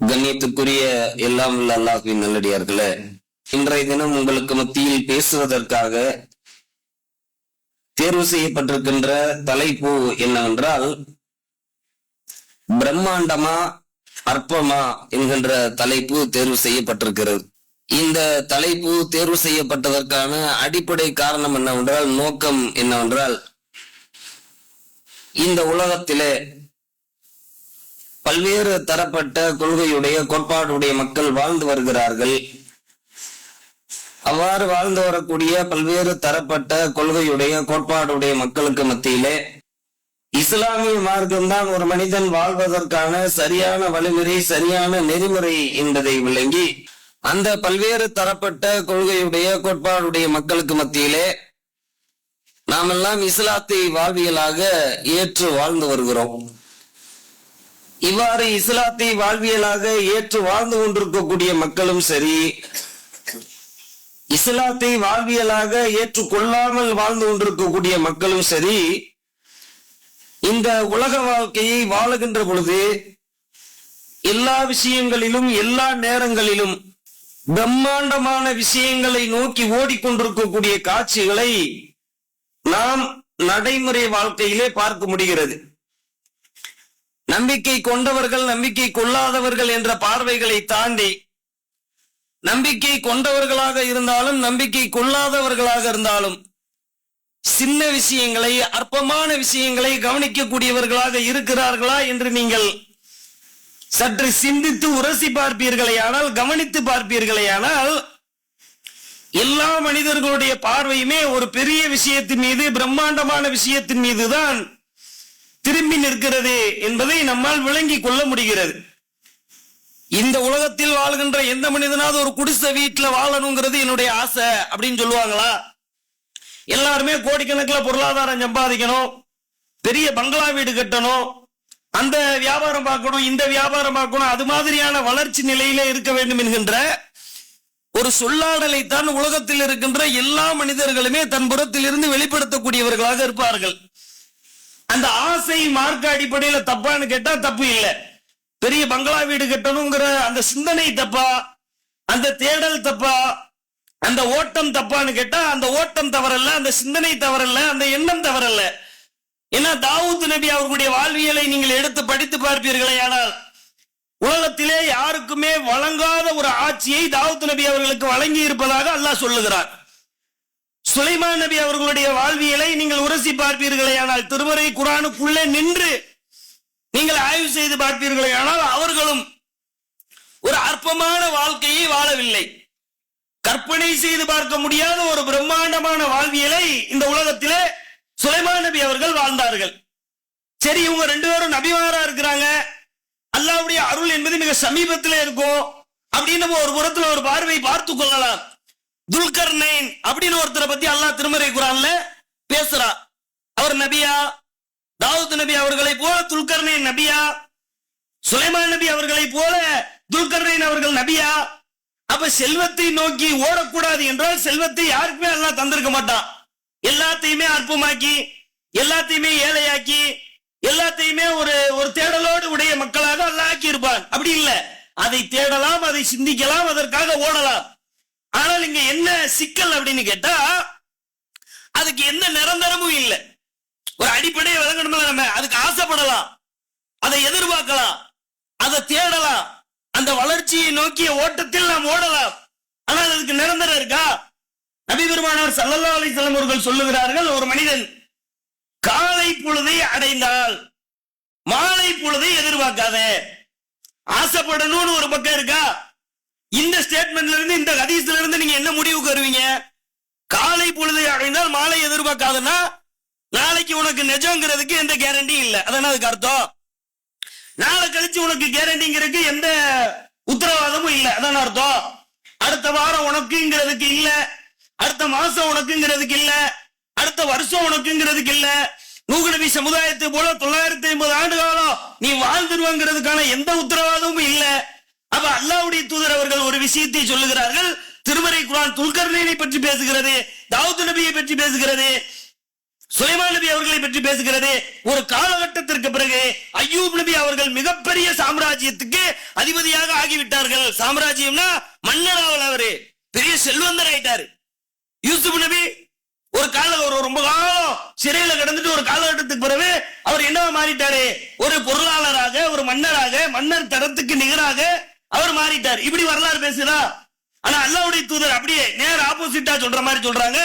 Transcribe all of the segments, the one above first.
கண்ணியத்துக்குரிய எல்லாம் உள்ள அல்லாஹ்வின் நல்லடியார்களே, இன்றைய தினம் உங்களுக்கு மத்தியில் பேசுவதற்காக தேர்வு செய்யப்பட்டிருக்கின்ற தலைப்பு என்னவென்றால், பிரம்மாண்டமா அற்பமா என்கின்ற தலைப்பு தேர்வு செய்யப்பட்டிருக்கிறது. இந்த தலைப்பு தேர்வு செய்யப்பட்டதற்கான அடிப்படை காரணம் என்னவென்றால், நோக்கம் என்னவென்றால், இந்த உலகத்திலே பல்வேறு தரப்பட்ட கொள்கையுடைய கோட்பாடுடைய மக்கள் வாழ்ந்து வருகிறார்கள். அவ்வாறு வாழ்ந்து வரக்கூடிய பல்வேறு தரப்பட்ட கொள்கையுடைய கோட்பாடுடைய மக்களுக்கு மத்தியிலே இஸ்லாமிய மார்க்கம்தான் ஒரு மனிதன் வாழ்வதற்கான சரியான வழிமுறை, சரியான நெறிமுறை என்பதை விளங்கி அந்த பல்வேறு தரப்பட்ட கொள்கையுடைய கோட்பாடுடைய மக்களுக்கு மத்தியிலே நாமெல்லாம் இஸ்லாத்தை வாழ்வியலாக ஏற்று வாழ்ந்து வருகிறோம். இவ்வாறு இஸ்லாத்தை வாழ்வியலாக ஏற்று வாழ்ந்து கொண்டிருக்கக்கூடிய மக்களும் சரி, இஸ்லாத்தை வாழ்வியலாக ஏற்றுக்கொள்ளாமல் வாழ்ந்து கொண்டிருக்கக்கூடிய மக்களும் சரி, இந்த உலக வாழ்க்கையை வாழுகின்ற பொழுது எல்லா விஷயங்களிலும் எல்லா நேரங்களிலும் பிரம்மாண்டமான விஷயங்களை நோக்கி ஓடிக்கொண்டிருக்கக்கூடிய காட்சிகளை நாம் நடைமுறை வாழ்க்கையிலே பார்க்க முடிகிறது. நம்பிக்கை கொண்டவர்கள், நம்பிக்கை கொள்ளாதவர்கள் என்ற பார்வைகளை தாண்டி, நம்பிக்கை கொண்டவர்களாக இருந்தாலும் நம்பிக்கை கொள்ளாதவர்களாக இருந்தாலும் சின்ன விஷயங்களை, அற்பமான விஷயங்களை கவனிக்கக்கூடியவர்களாக இருக்கிறார்களா என்று நீங்கள் சற்று சிந்தித்து உரசி பார்ப்பீர்களே ஆனால், கவனித்து பார்ப்பீர்களே ஆனால், எல்லா மனிதர்களுடைய பார்வையுமே ஒரு பெரிய விஷயத்தின் மீது, பிரம்மாண்டமான விஷயத்தின் மீதுதான் திரும்பி நிற்கிறது என்பதை நம்மால் விளங்கிக் கொள்ள முடிகிறது. இந்த உலகத்தில் வாழ்கின்ற எந்த மனிதனாவது ஒரு குடிசை வீட்டுல வாழணுங்கிறது என்னுடைய ஆசை அப்படின்னு சொல்லுவாங்களா? எல்லாருமே கோடிக்கணக்கில் பொருளாதாரம் சம்பாதிக்கணும், பெரிய பங்களா வீடு கட்டணும், அந்த வியாபாரம் பார்க்கணும், இந்த வியாபாரம் பார்க்கணும், அது மாதிரியான வளர்ச்சி நிலையில இருக்க வேண்டும் என்கின்ற ஒரு சொல்லாடலை தான் உலகத்தில் இருக்கின்ற எல்லா மனிதர்களுமே தன் புறத்தில் இருந்து வெளிப்படுத்தக்கூடியவர்களாக இருப்பார்கள். அந்த ஆசை மார்க்க அடிப்படையில தப்பான்னு கேட்டா தப்பு இல்லை. பெரிய பங்களா வீடு கட்டணுங்கிற அந்த சிந்தனை தப்பா, அந்த தேடல் தப்பா, அந்த ஓட்டம் தப்பான்னு கேட்டா அந்த ஓட்டம் தவறல்ல, அந்த சிந்தனை தவறல்ல, அந்த எண்ணம் தவறல்ல. ஏன்னா தாவூத் நபி அவர்களுடைய வாழ்வியலை நீங்கள் எடுத்து படித்து பார்ப்பீர்களே ஆனால், உலகத்திலே யாருக்குமே வழங்காத ஒரு ஆட்சியை தாவூத் நபி அவர்களுக்கு வழங்கி இருப்பதாக அல்லாஹ் சொல்லுகிறார். சுலைமான் நபி அவர்களுடைய வாழ்வியலை நீங்கள் உரசி பார்ப்பீர்களே ஆனால், திருமறை குர்ஆனுக்குள்ளே நின்று நீங்கள் ஆய்வு செய்து பார்ப்பீர்களே ஆனால், அவர்களும் ஒரு அற்பமான வாழ்க்கையை வாழவில்லை. கற்பனை செய்து பார்க்க முடியாத ஒரு பிரம்மாண்டமான வாழ்வியலை இந்த உலகத்திலே சுலைமான் நபி அவர்கள் வாழ்ந்தார்கள். சரி, இவங்க ரெண்டு பேரும் நபிமாரா இருக்கிறாங்க, அல்லாஹ்வுடைய அருள் என்பது மிக சமீபத்தில் இருக்கும் அப்படின்னு ஒரு புறத்துல ஒரு பார்வை பார்த்து கொள்ளலாம். துல்கர்னைன் அப்படின்னு ஒருத்தரை பத்தி அல்லாஹ் திருமறை குர்ஆன்ல பேசுறார். அவர் நபியா? தாவூத் நபி அவர்களை போல துல்கர்னைன் நபியா? சுலைமான் நபி அவர்களை போல துல்கர்னைன் அவர்கள் நபியா? அப்ப செல்வத்தை நோக்கி ஓடக்கூடாது என்றால், செல்வத்தை யாருக்குமே அல்லாஹ் தந்திருக்க மாட்டான். எல்லாத்தையுமே அற்பமாக்கி, எல்லாத்தையுமே ஏழையாக்கி, எல்லாத்தையுமே ஒரு தேடலோடு உடைய மக்களாக அல்லாஹ் ஆக்கி இருப்பான். அப்படி இல்லை, அதை தேடலாம், அதை சிந்திக்கலாம், அதற்காக ஓடலாம். ஆனால் இங்க என்ன சிக்கல் அப்படின்னு கேட்டா, அதுக்கு எந்த நிரந்தரமும் இல்லை. ஒரு அடிப்படையை விளங்கணும்ல, நம்ம அதுக்கு ஆசைப்படலாம், அதை எதிர்பார்க்கலாம், அதை தேடலாம், அந்த வளர்ச்சியை நோக்கிய ஓட்டத்தில் நாம் ஓடலாம். ஆனால் அதுக்கு நிரந்தரம் இருக்கா? நபி பெருமானார் ஸல்லல்லாஹு அலைஹி வஸல்லம் அவர்கள் சொல்லுகிறார்கள், ஒரு மனிதன் காலை பொழுதை அடைந்தால் மாலை பொழுதை எதிர்பார்க்காத. ஆசைப்படணும்னு ஒரு பக்கம் இருக்கா? இந்த ஸ்டேட்மெண்ட்ல இருந்து, இந்த ஹதீஸ்ல இருந்து நீங்க என்ன முடிவுக்கு வருவீங்க? காலை பொழுதை அடைந்தால் மாலை எதிர்பார்க்காதனா, நாளைக்கு உனக்கு நிஜங்கிறதுக்கு எந்த கேரண்டி இல்லை. அதான அதுக்கு அர்த்தம். நாளை கழிச்சு உனக்கு கேரண்டிங்கிறதுக்கு எந்த உத்தரவாதமும் இல்லை. அதான அர்த்தம். அடுத்த வாரம் உனக்குங்கிறதுக்கு இல்ல, அடுத்த மாசம் உனக்குங்கிறதுக்கு இல்ல, அடுத்த வருஷம் உனக்குங்கிறதுக்கு இல்ல. நூஹ் நபி சமுதாயத்தை போல 950 ஆண்டு காலம் நீ வாழ்ந்துருவாங்கிறதுக்கான எந்த உத்தரவாதமும் இல்ல. அப்ப அல்லாஹ்வுடைய தூதர் அவர்கள் ஒரு விஷயத்தை சொல்லுகிறார்கள். திருமறை குர்ஆன் துல்கர்னைனை பற்றி பேசுகிறது, தாவூத் நபியை பற்றி பேசுகிறது, சுலைமான் நபி அவர்களை பற்றி பேசுகிறது. ஒரு காலகட்டத்திற்கு பிறகு அய்யூப் நபி அவர்கள் மிகப்பெரிய சாம்ராஜ்யத்துக்கு அதிபதியாக ஆகிவிட்டார்கள். சாம்ராஜ்யம்னா மன்னராவல், அவரு பெரிய செல்வந்தர் ஆயிட்டாரு. யூசுப் நபி ஒரு ரொம்ப காலம் சிறையில கிடந்துட்டு ஒரு காலகட்டத்துக்கு பிறகு அவர் என்னவா மாறிட்டாரு? ஒரு பொருளாளராக, ஒரு மன்னராக, மன்னர் தரத்துக்கு நிகராக அவர் மாறிட்டார். இப்படி வரலாறு பேசுதா? ஆனா அல்லாஹ்வுடைய தூதர் அப்படியே நேர் ஆப்போசிட்டா சொல்ற மாதிரி சொல்றாங்க.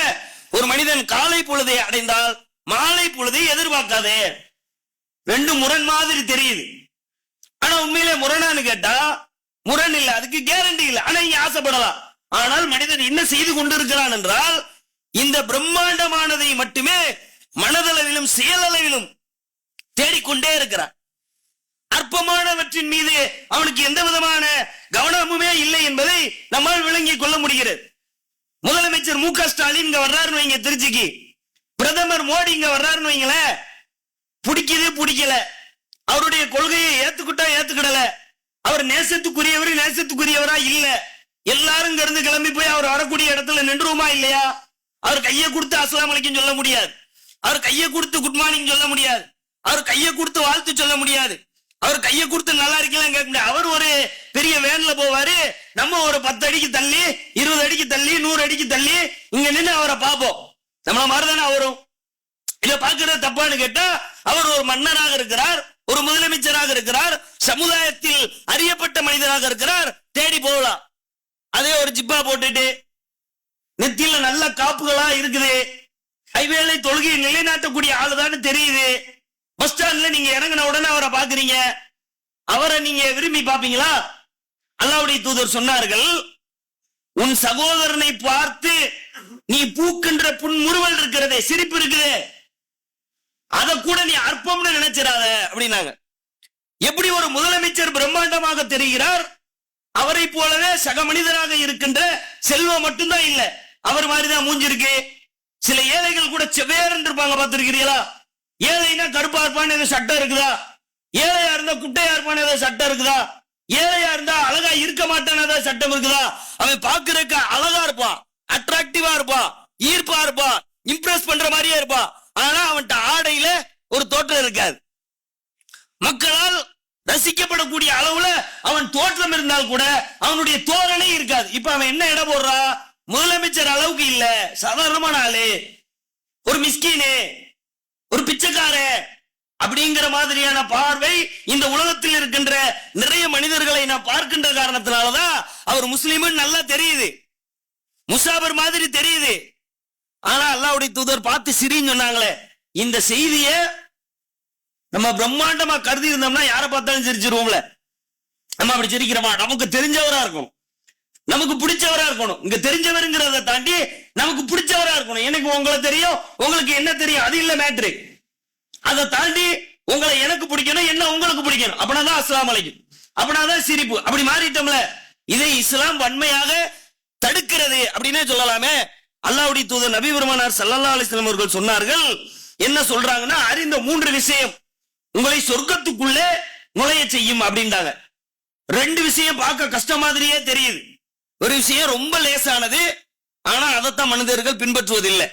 ஒரு மனிதன் காலை பொழுதை அடைந்தால் மாலை பொழுதை எதிர்பார்க்காதே. ரெண்டு முரண் மாதிரி தெரியுது. ஆனா உண்மையிலே முரணான்னு கேட்டா முரண் இல்ல, அதுக்கு கேரண்டி இல்ல. ஆனா இங்க ஆசைப்படலாம். ஆனால் மனிதன் என்ன செய்து கொண்டிருக்கிறான் என்றால், இந்த பிரம்மாண்டமானதை மட்டுமே மனதளவிலும் செயலளவிலும் தேடிக்கொண்டே இருக்கிறான். அற்பமானவற்றின் மீது அவனுக்கு எந்த விதமான கவனமுமே இல்லை என்பதை நம்மால் விளங்கிக் கொள்ள முடிகிறது. முதலமைச்சர் மு க ஸ்டாலின் இங்க வர்றாருன்னு வைங்க திருச்சிக்கு, பிரதமர் மோடி இங்க வர்றாருன்னு வைங்களேன், பிடிக்குது பிடிக்கல, அவருடைய கொள்கையை ஏத்துக்கிட்டா ஏத்துக்கிடல, அவர் நேசத்துக்குரியவரா இல்ல, எல்லாரும் இங்க இருந்து கிளம்பி போய் அவர் வரக்கூடிய இடத்துல நின்றுமா இல்லையா? அவர் கையை கொடுத்து அஸ்ஸலாமு அலைக்கும் சொல்ல முடியாது, அவர் கையை கொடுத்து குட் மார்னிங் சொல்ல முடியாது, அவர் கையை கொடுத்து வாழ்த்து சொல்ல முடியாது, அவர் கையை கொடுத்து நல்லா இருக்கலாம் கேட்க முடியாது. அவர் ஒரு பெரிய வேன்ல போவாரு, நம்ம ஒரு 10 அடிக்கு தள்ளி, 20 அடிக்கு தள்ளி, 100 அடிக்கு தள்ளி இங்க நின்று அவரை பார்ப்போம். நம்மள மாதிரிதானே அவரும். இத பாக்குறது தப்பான்னு கேட்டா, அவர் ஒரு மன்னராக இருக்கிறார், ஒரு முதலமைச்சராக இருக்கிறார், சமுதாயத்தில் அறியப்பட்ட மனிதராக இருக்கிறார், தேடி போகலாம். அதே ஒரு ஜிப்பா போட்டுட்டு நெத்தியில நல்ல காப்புகளா இருக்குது, ஹைவேல தொழுகையை நிலைநாட்டக்கூடிய ஆளுதான்னு தெரியுது. பஸ் ஸ்டாண்ட்ல நீங்க இறங்கின உடனே அவரை பாக்குறீங்க, அவரை நீங்க விரும்பி பாப்பீங்களா? அல்லாஹ்வுடைய தூதர் சொன்னார்கள், உன் சகோதரனை பார்த்து நீ பூக்கின்ற புன்முறுவல் இருக்கிறதே, சிரிப்பு இருக்குது, அத கூட நீ அற்பம்னு நினைச்சிடாத அப்படின்னாங்க. எப்படி ஒரு முதலமைச்சர் பிரம்மாண்டமாக தெரிகிறார், அவரை போலவே சக மனிதராக இருக்கின்ற செல்வம் மட்டும்தான் இல்ல, அவர் மாதிரிதான் மூஞ்சிருக்கு. சில ஏழைகள் கூட செவ்வேறன்னு இருப்பாங்க, பார்த்திருக்கிறீங்களா? ஏழைனா கருப்பா இருப்பான்னு ஏதோ சட்டம் இருக்குதா? ஏழையா இருந்தா குட்டையா இருப்பான்னு ஏதோ சட்டம் இருக்குதா? ஏழையா இருந்தா அழகா இருக்க மாட்டான்னு ஏதோ சட்டம் இருக்குதா? அவன் பாக்குறதுக்கு அழகா இருப்பான், அட்ராக்டிவா இருப்பான், ஈர்ப்பா இருப்பான், இம்ப்ரெஸ் பண்ற மாதிரியே இருப்பான். ஆனா அவன்கிட்ட ஆடையில ஒரு தோற்றம் இருக்காது. மக்களால் ரசிக்கப்படக்கூடிய அளவுல அவன் தோற்றம் இருந்தால் கூட அவனுடைய தோரணை இருக்காது. இப்ப அவன் என்ன இடம் போடுறா? முதலமைச்சர் அளவுக்கு இல்ல, சாதாரணமான ஆளு, ஒரு மிஸ்கீனு, ஒரு பிச்சைக்கார அப்படிங்கிற மாதிரியான பார்வை இந்த உலகத்தில் இருக்கின்ற நிறைய மனிதர்களை நான் பார்க்கின்ற காரணத்தினாலதான் அவர் முஸ்லிம்னு நல்லா தெரியுது, முசாபர் மாதிரி தெரியுது. ஆனா அல்லாஹ்வுடைய தூதர் பார்த்து சிரின்னு சொன்னாங்களே, இந்த செய்திய நம்ம பிரம்மாண்டமா கருதி இருந்தோம்னா யாரை பார்த்தாலும் சிரிச்சிருவோம்ல. நம்ம அப்படி சிரிக்கிறோமா? நமக்கு தெரிஞ்சவரா இருக்கணும், நமக்கு பிடிச்சவரா இருக்கணும். இங்க தெரிஞ்சவருங்கிறத தாண்டி நமக்கு பிடிச்சவரா இருக்கணும். எனக்கு உங்களை தெரியும், உங்களுக்கு என்ன தெரியும், அது இல்ல மேட்ரு. அதை தாண்டி உங்களை எனக்கு பிடிக்கணும், என்ன உங்களுக்கு பிடிக்கணும், அப்படின்னாதான் அஸ்ஸலாமு அலைக்கும், அப்படின்னாதான் சிரிப்பு. அப்படி மாறிட்டோம்ல, இதை இஸ்லாம் வன்மையாக தடுக்கிறது அப்படின்னே சொல்லலாமே. அல்லாஹ்வுடைய தூதர் நபி பெருமானார் ஸல்லல்லாஹு அலைஹி வஸல்லம் அவர்கள் சொன்னார்கள், என்ன சொல்றாங்கன்னா, அறிந்த 3 விஷயம் உங்களை சொர்க்கத்துக்குள்ளே நுழைய செய்யும் அப்படின்றாங்க. 2 விஷயம் பார்க்க கஷ்டம் மாதிரியே தெரியுது, ஒரு விஷயம் ரொம்ப லேசானது, ஆனா அதைத்தான் மனிதர்கள் பின்பற்றுவதில்லை.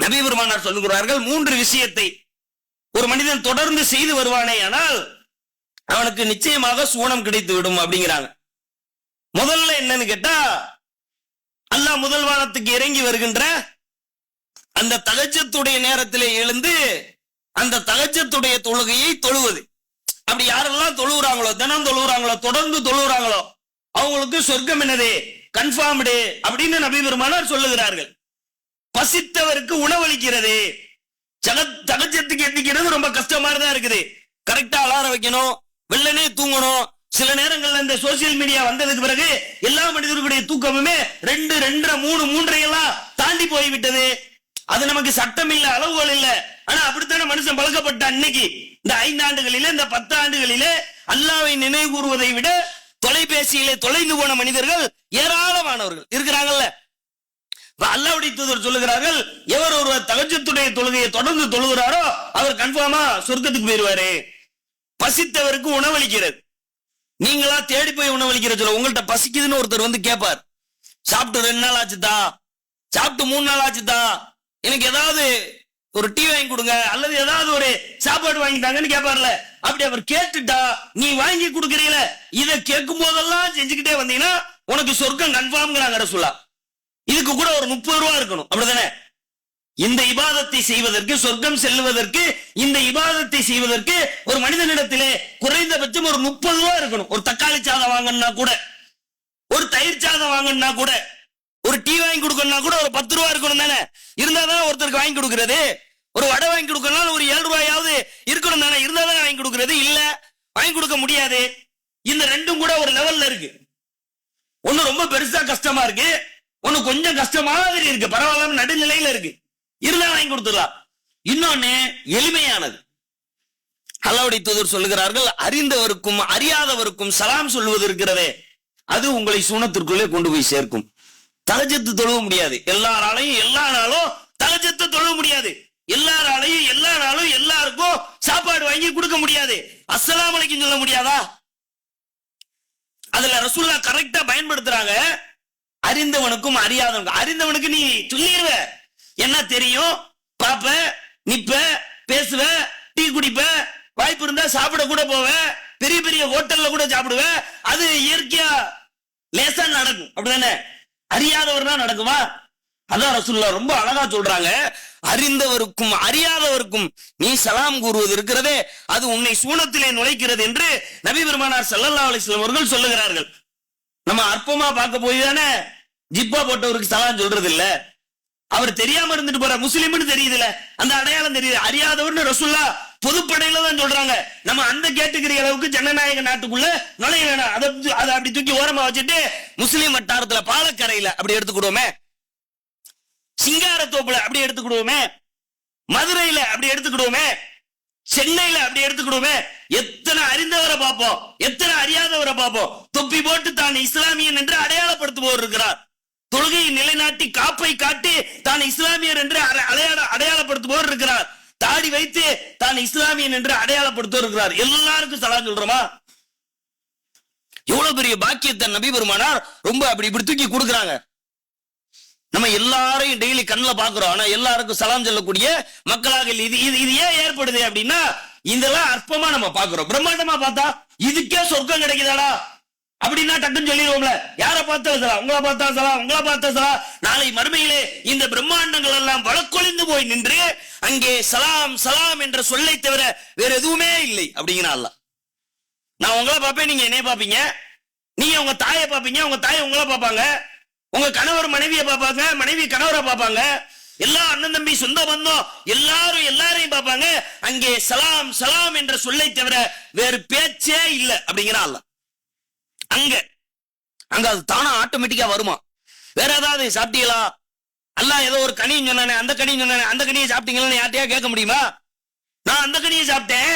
நபி பெருமானார் சொல்லுகிறார்கள், 3 விஷயத்தை ஒரு மனிதன் தொடர்ந்து செய்து வருவானே ஆனால் அவனுக்கு நிச்சயமாக சுவனம் கிடைத்து விடும் அப்படிங்கிறாங்க. முதல்ல என்னன்னு கேட்டா, அல்லாஹ் முதல் வானத்துக்கு இறங்கி வருகின்ற அந்த தஹஜ்ஜுடைய நேரத்திலே எழுந்து அந்த தஹஜ்ஜுடைய தொழுகையை தொழுவது. அப்படி யாரெல்லாம் தொழுகிறாங்களோ, தினம் தொழுகிறாங்களோ, தொடர்ந்து தொழுகிறாங்களோ, அவங்களுக்கு சொர்க்கம் என்னது, கன்ஃபார்ம்டு அப்படின்னு நபி பெருமானார் சொல்லுகிறார்கள். பசித்தவருக்கு உணவளிக்கிறது. தஹஜ்ஜுக்கு எந்திக்கிறது ரொம்ப கஷ்டமா தான் இருக்குது. கரெக்டா அலாரம் வைக்கணும், வெள்ளனே தூங்கணும். சில நேரங்கள்ல இந்த சோசியல் மீடியா வந்ததுக்கு பிறகு எல்லா மனிதர்களுடைய தூக்கமுமே 2, 2:30, 3, 3:30 எல்லாம் தாண்டி போய்விட்டது. அது நமக்கு சட்டம் இல்ல, அளவுகள் இல்ல. ஆனா அப்படித்தானே மனுஷன் பழக்கப்பட்ட அன்னைக்கு இந்த 5 ஆண்டுகளிலே, இந்த 10 ஆண்டுகளிலே அல்லாஹ்வை நினைவு கூறுவதை விட தொலைபேசியிலே தொலைந்து போன மனிதர்கள் ஏராளமானவர்கள் இருக்கிறாங்கல்ல. அல்லாஹ்வுடைய தூதர் சொல்லுகிறார்கள், எவர் ஒருவர் தஹஜ்ஜுடைய தொழுகையை தொடர்ந்து தொழுகிறாரோ அவர் கன்ஃபார்மா சொர்க்கத்துக்கு போயிருவாரு. பசித்தவருக்கு உணவளிக்கிறது. நீங்களா தேடி போய் உணவளிக்கிற சொல்ல, உங்கள்கிட்ட பசிக்குதுன்னு ஒருத்தர் வந்து கேட்பார், சாப்பிட்டு 2 நாள் ஆச்சுதா, சாப்பிட்டு 3 நாள் ஆச்சுதா, எனக்கு ஏதாவது ஒரு டீ வாங்கி கொடுங்க அல்லது ஏதாவது ஒரு சாப்பாடு வாங்கிட்டாங்கன்னு கேட்பார்ல, அப்படி அவர் கேட்டுட்டா நீ வாங்கி கொடுக்கறீல, இதை கேட்கும் போதெல்லாம் செஞ்சுக்கிட்டே வந்தீங்கன்னா உனக்கு சொர்க்கம் கன்ஃபார்ம்ங்கிறாங்க ரசூலுல்லாஹ். இதுக்கு கூட ஒரு 30 ரூபா இருக்கணும், அப்படிதானே? இந்த இபாதத்தை செய்வதற்கு, சொர்க்கம் செல்வதற்கு, இந்த இபாதத்தை செய்வதற்கு ஒரு மனிதனிடத்திலே குறைந்தபட்சம் ஒரு 30 ரூபா இருக்கணும். ஒரு தக்காளி சாதம் வாங்கணும்னா கூட, ஒரு தயிர் சாதம் வாங்கணும்னா கூட, ஒரு டீ வாங்கி கொடுக்கணும்னா கூட ஒரு 10 ரூபா இருக்கணும் தானே? இருந்தா தானே ஒருத்தருக்கு வாங்கி கொடுக்கறது. ஒரு வடை வாங்கி கொடுக்கணும் ஒரு 7 ரூபாயாவது இருக்கணும் தானே? இருந்தா தானே வாங்கி கொடுக்கறது. இல்ல, வாங்கி கொடுக்க முடியாது. இந்த ரெண்டும் கூட ஒரு லெவல்ல இருக்கு. ஒண்ணு ரொம்ப பெருசா கஷ்டமா இருக்கு, ஒண்ணு கொஞ்சம் கஷ்டம் மாதிரி இருக்கு, பரவாயில்ல நடுநிலையில இருக்கு, இருந்தா வாங்கி கொடுத்துடலாம். இன்னொன்னு எளிமையானது. அல்லாஹ்வுடைய தூதர் சொல்லுகிறார்கள், அறிந்தவருக்கும் அறியாதவருக்கும் சலாம் சொல்வது இருக்கிறதே, அது உங்களை சூனத்திற்குள்ளே கொண்டு போய் சேர்க்கும். தஹஜ்ஜுத் தொழுவ முடியாது எல்லாராலையும், எல்லா நாளும் தஹஜ்ஜுத் தொழுவ முடியாது எல்லாராலையும், எல்லா நாளும் எல்லாருக்கும் சாப்பாடு வாங்கி கொடுக்க முடியாது, அஸ்ஸலாமு அலைக்கும் சொல்ல முடியாதா? அதுல ரசூலுல்லாஹ் கரெக்டா பயன்படுத்துறாங்க. அறிந்தவனுக்கும் அறியாதவனுக்கும். அறிந்தவனுக்கு நீ சொல்லிடுவ, என்ன தெரியும், பாப்ப, நிப்ப, பேசுவ, டீ குடிப்ப, வாய்ப்பு இருந்தா சாப்பிட கூட போவ, பெரிய பெரிய ஹோட்டல்ல கூட சாப்பிடுவ, அது இயற்கையா லேசா நடக்கும், அப்படிதானே? அறியாதவர்னா நடக்குமா? அதான் ரசூலுல்லாஹ் ரொம்ப அழகா சொல்றாங்க, அறிந்தவருக்கும் அறியாதவருக்கும் நீ சலாம் கூறுவது இருக்கிறதே, அது உன்னை சூனத்திலே நுழைக்கிறது என்று நபி பெருமானார் ஸல்லல்லாஹு அலைஹி வஸல்லம் அவர்கள் சொல்லுகிறார்கள். நம்ம அற்பமா பார்க்க போய் தானே ஜிப்பா போட்டவருக்கு சலாம் சொல்றது இல்ல, அவர் தெரியாம இருந்துட்டு போற முஸ்லிம்னு தெரியுதுல, அந்த அடையாளம் தெரியுது. அறியாதவர்னு ரசூலுல்லாஹ் பொதுப்படையில தான் சொல்றாங்க. நம்ம அந்த கேட்டுக்கிற அளவுக்கு ஜனநாயக நாட்டுக்குள்ள நுழைய வேணாம். அதை அப்படி தூக்கி ஓரமா வச்சுட்டு முஸ்லிம் வட்டாரத்துல பாலக்கரையில அப்படி எடுத்துக்கிடுவோமே, சிங்காரத்தோப்புல அப்படி எடுத்துக்கிடுவோமே, மதுரையில அப்படி எடுத்துக்கிடுவோமே, சென்னையில அப்படி எடுத்துக்கிடுவோமே, எத்தனை அறிந்தவரை பார்ப்போம், எத்தனை அறியாதவரை பார்ப்போம். தொப்பி போட்டு தான் இஸ்லாமியன் என்று அடையாளப்படுத்துபவர் இருக்கிறார். தொழுகையை நிலைநாட்டி காப்பை காட்டி தான் இஸ்லாமியர் என்று அடையாளப்படுத்துபவர் இருக்கிறார். தாடி வைத்து தான் இஸ்லாமியன் என்று அடையாளப்படுத்துவவர் இருக்கிறார். எல்லாருக்கும் சலாம் சொல்றோமா? எவ்வளவு பெரிய பாக்கியத்தை நபி பெருமானார் ரொம்ப அப்படி இப்படி தூக்கி கொடுக்குறாங்க. நம்ம எல்லாரையும் டெய்லி கண்ணில் பாக்குறோம், ஆனா எல்லாருக்கும் சலாம் சொல்லக்கூடிய மக்களாக இது ஏன் ஏற்படுது அப்படின்னா, இதெல்லாம் அற்பமா நம்ம பாக்குறோம். பிரம்மாண்டமா பார்த்தா இதுக்கே சொர்க்கம் கிடைக்குதாடா அப்படின்னா டக்குன்னு சொல்லிடுவோம்ல, யாரை பார்த்தா சலாம், உங்களை பார்த்தா சலாம், உங்களை பார்த்தா சலாம். நாளை மறுமையிலே இந்த பிரம்மாண்டங்கள் எல்லாம் வழக்கொழிந்து போய் நின்று அங்கே சலாம் சலாம் என்ற சொல்லை தவிர வேற எதுவுமே இல்லை அப்படிங்கிறா அல்லாஹ். நான் உங்களை பார்ப்பேன், நீங்க என்னைய பார்ப்பீங்க, நீங்க உங்க தாயை பார்ப்பீங்க, உங்க தாயை உங்களை பார்ப்பாங்க, உங்க கணவர் மனைவியை பார்ப்பாங்க, மனைவி கணவரை பார்ப்பாங்க, எல்லா அண்ணன் தம்பி சொந்த பந்தம் எல்லாரும் எல்லாரையும் பார்ப்பாங்க. அங்கே சலாம் சலாம் என்ற சொல்லை தவிர வேறு பேச்சே இல்லை அப்படிங்கிறா அல்லாஹ். அங்க அது தானா ஆட்டோமேட்டிக்கா வருமா? வேற ஏதாவது சாப்பிட்டீங்களா, அல்லாஹ் ஏதோ ஒரு கனியும் சொன்னானே, அந்த கனியும் சொன்னானே, அந்த கனியை சாப்பிட்டீங்களா யார்ட்டையா கேட்க முடியுமா? நான் அந்த கனியை சாப்பிட்டேன்,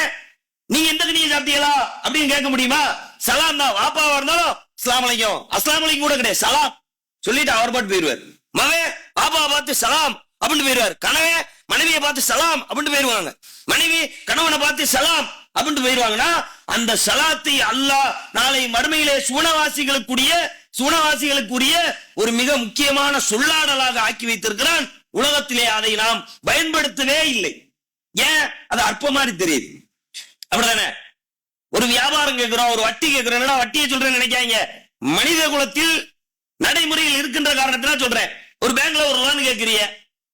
நீங்க எந்த கனியை சாப்பிட்டீங்களா அப்படின்னு கேட்க முடியுமா? சலாம் தான். வாப்பாவா இருந்தாலும் அஸ்ஸலாமு அலைக்கும், அஸ்ஸலாமு அலைக்கும் கூட கிடையாது, சலாம் சொல்லிட்டு அவர் பாட்டு போயிருவார். மகன் பாப்பாவை பார்த்து சலாம் அப்படின்னு போயிருவார். கணவன் மனைவியை பார்த்து சலாம் அப்படின்னு போயிருவாங்க. மனைவி கணவனை பார்த்து சலாம் அப்படின்னு போயிருவாங்கன்னா, அந்த சலாத்தை அல்லாஹ் நாளை மறுமையிலே சூனவாசிகளுக்குரிய ஒரு மிக முக்கியமான சொல்லாடலாக ஆக்கி வைத்திருக்கிறான். உலகத்திலே அதை நாம் பயன்படுத்தவே இல்லை. ஏன்? அது அற்ப மாதிரி தெரியுது, அப்படிதானே? ஒரு வியாபாரம் கேட்கிறோம், ஒரு வட்டி கேட்கிறோம், வட்டியை சொல்றேன்னு நினைக்காங்க. மனித குலத்தில் நடைமுறையில் இருக்கின்ற காரணத்தினா சொல்றேன். ஒரு பேங்க்ல ஒரு லோன் கேட்கிறிய,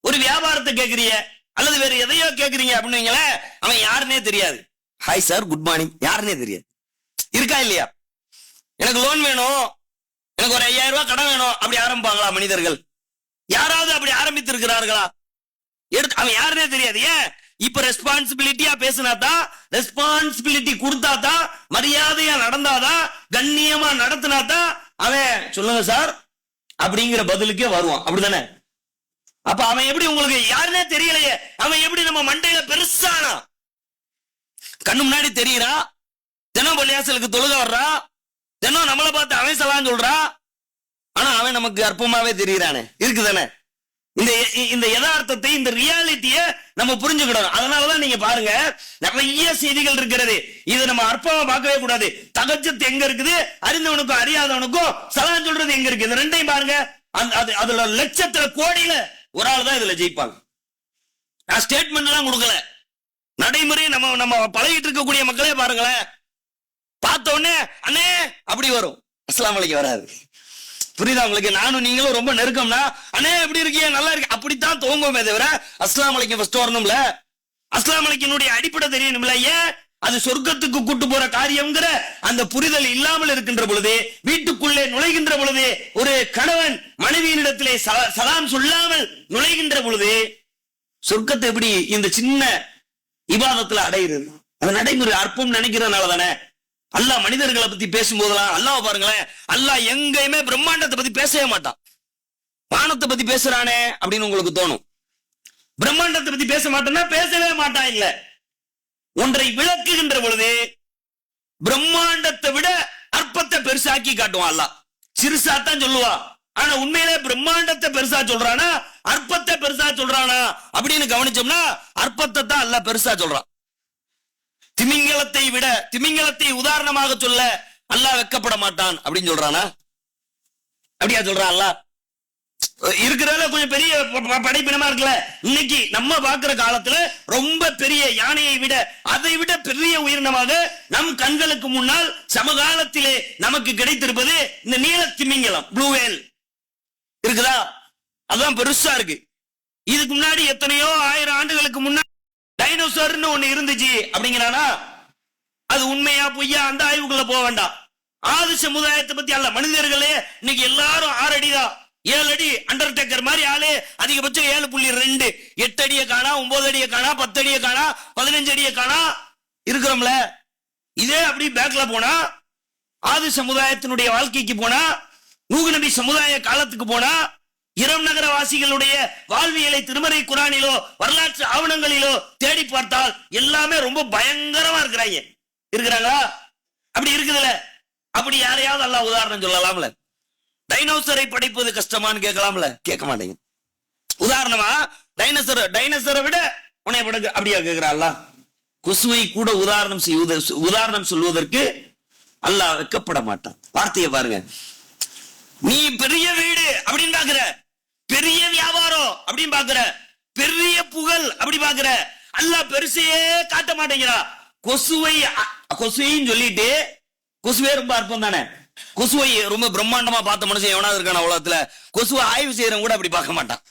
ஒரு வியாபாரத்தை கேட்கிறிய, அல்லது வேற எதையோ கேட்கறீங்க அப்படின்னு அவன் யாருன்னே தெரியாது. ஹாய் சார், குட் மார்னிங், யாருன்னே தெரியாது. இருக்கா இல்லையா? எனக்கு லோன் வேணும், எனக்கு ஒரு 5000 ரூபாய் கடன் வேணும், அப்படி ஆரம்பிப்பாங்களா மனிதர்கள்? யாராவது அப்படி ஆரம்பித்து இருக்கிறார்களா? அவன் யாருன்னே தெரியாது. ஏன்? இப்ப ரெஸ்பான்சிபிலிட்டியா பேசினாதான், ரெஸ்பான்சிபிலிட்டி கொடுத்தாதான், மரியாதையா நடந்தாதான், கண்ணியமா நடத்தினாதான் அவன் சொல்லுங்க சார் அப்படிங்கிற பதிலுக்கே வருவான், அப்படிதானே? அப்ப அவன் எப்படி உங்களுக்கு யாருன்னே தெரியலையே, அவன் எப்படி நம்ம மண்டையில பெருசானா? கண்ணு முன்னாடி தெரியுறா, தினம் பள்ளியாசலுக்கு தொழுக வர்றா, தினம் நம்மளை பார்த்து அவன் சலாம் சொல்றா, ஆனா அவன் நமக்கு அற்பமாவே தெரியுறானே, இருக்குதானே? இந்த யதார்த்தத்தை, இந்த ரியாலிட்டிய நம்ம புரிஞ்சுக்கிடணும். அதனாலதான் நீங்க பாருங்க, நிறைய செய்திகள் இருக்கிறது, இதை நம்ம அற்பமா பார்க்கவே கூடாது. தஹஜ்ஜுத் எங்க இருக்குது, அறிந்தவனுக்கும் அறியாதவனுக்கும் சலாம் சொல்றது எங்க இருக்கு, இந்த ரெண்டையும் பாருங்க. அதுல லட்சத்துல கோடியில ஒரு ஆள் தான் இதுல ஜெயிப்பாங்க. நான் ஸ்டேட்மெண்ட் எல்லாம் கொடுக்கல, நடைமுறை நம்ம பழகிட்டு இருக்கக்கூடிய மக்களே பாருங்களேன். பார்த்த உடனே அண்ணே அப்படி வரும், அஸ்ஸலாமு அலைக்கும் வராது. புரியுதா உங்களுக்கு? நானும் நீங்களும் ரொம்ப நெருக்கம்னா அண்ணே எப்படி இருக்கீங்க, நல்லா இருக்கு, அப்படித்தான் துவங்குமே தவிர அஸ்ஸலாமு அலைக்கும் ஃபர்ஸ்ட் வரணும்ல. அஸ்ஸலாமு அலைக்கினுடைய அடிப்படை தெரியணும்ல. ஏன்? அது சொர்க்கத்துக்கு கூட்டு போற காரியம்ங்கிற அந்த புரிதல் இல்லாமல் இருக்கின்ற பொழுது, வீட்டுக்குள்ளே நுழைகின்ற பொழுது, ஒரு கணவன் மனைவியினிடத்திலே சலாம் சொல்லாமல் நுழைகின்ற பொழுது சொர்க்கத்தை எப்படி இந்த சின்ன இபாதத்துல அடையிறது? அது நடைமுறை அற்பம் நினைக்கிறதுனால தானே. அல்லாஹ் மனிதர்களை பத்தி பேசும்போதெல்லாம் அல்லாஹ் பாருங்களேன், அல்லாஹ் எங்கேயுமே பிரம்மாண்டத்தை பத்தி பேசவே மாட்டான். வானத்தை பத்தி பேசுறானே அப்படின்னு உங்களுக்கு தோணும். பிரம்மாண்டத்தை பத்தி பேச மாட்டேன்னா பேசவே மாட்டான். இல்ல, ஒன்றை விளக்குகின்ற பொழுது பிரம்மாண்டத்தை விட அற்பத்தை பெருசாக்கி காட்டுவான். அல்லாஹ் சிறுசாத்தான் சொல்லுவா, ஆனா உண்மையிலே பிரம்மாண்டத்தை பெருசா சொல்றானா அற்பத்தை பெருசா சொல்றானா அப்படின்னு கவனிச்சோம்னா அற்பத்தை தான் அல்லாஹ் பெருசா சொல்றான். திமிங்கலத்தை உதாரணமாக சொல்ல அல்லாஹ் வெட்கப்பட மாட்டான் அப்படின்னு சொல்றானா? அப்படியா சொல்றான் அல்லாஹ்? இருக்கிறதுல கொஞ்சம் பெரிய படைப்பினமா இருக்குல்ல. இன்னைக்கு நம்ம பாக்குற காலத்துல ரொம்ப பெரிய யானையை விட அதை விட பெரிய உயிரினமாக நம் கண்களுக்கு முன்னால் சமகாலத்திலே நமக்கு கிடைத்திருப்பது இந்த நீல திமிங்கலம், ப்ளூ வேல் இருக்குதா? அதான் பெருசா இருக்கு. இதுக்கு முன்னாடி எத்தனையோ 1000 ஆண்டுகளுக்கு முன்னாடி டைனோசர்னு ஒண்ணு இருந்துச்சு அப்படிங்கிறானா? அது உண்மையா பொய்யா அந்த ஆய்வுக்குள்ள போக வேண்டாம். ஆதி சமுதாயத்தை பத்தி அல்ல, மனிதர்களே இன்னைக்கு எல்லாரும் 6 அடிதான், 7 அடி அண்டர்டேக்கர் மாதிரி ஆளு அதிகபட்சம் 7.2, 8 அடியை காணா, 9 அடியை காணா, 10 அடியை காணா, 15 அடியை காணா இருக்கிறோம்ல. இதே அப்படி பேக்ல போனா ஆதி சமுதாயத்தினுடைய வாழ்க்கைக்கு போனா, நூஹ் நபி சமுதாய காலத்துக்கு போனா, இரம் நகரவாசிகளுடைய வாழ்வியலை திருமறை குரானிலோ வரலாற்று ஆவணங்களிலோ தேடி பார்த்தால் எல்லாமே ரொம்ப பயங்கரமா இருக்கிறாங்களா? அப்படி இருக்குதுல. அப்படி யாரையாவது அல்லாஹ் உதாரணம் சொல்லலாம்ல? டைனோசரை படைப்பது கஷ்டமான்னு கேட்கலாம்ல? கேட்க மாட்டேங்க. உதாரணமா டைனோசரை விட உன்னை படைக்க அப்படியா கேட்கிறாள்? கொசுவை கூட உதாரணம் சொல்வதற்கு அல்லாஹ் வெட்கப்பட மாட்டான். வார்த்தையை பாருங்க. நீ பெரிய வீடு அப்படின்னு பாக்குற, பெரிய வியாபாரம் அப்படின்னு பாக்குற, பெரிய புகழ் அப்படி பாக்குற, அல்லாஹ் பெருசையே காட்ட மாட்டேங்கிறா. கொசுவையும் சொல்லிட்டு, கொசுவே ரொம்ப அற்பம் தானே. கொசுவை ரொம்ப பிரம்மாண்டமா பார்த்த மனுஷன் எவனாவது இருக்கான உலகத்துல? கொசுவை ஆய்வு செய்யறவங்க கூட அப்படி பார்க்க மாட்டான்.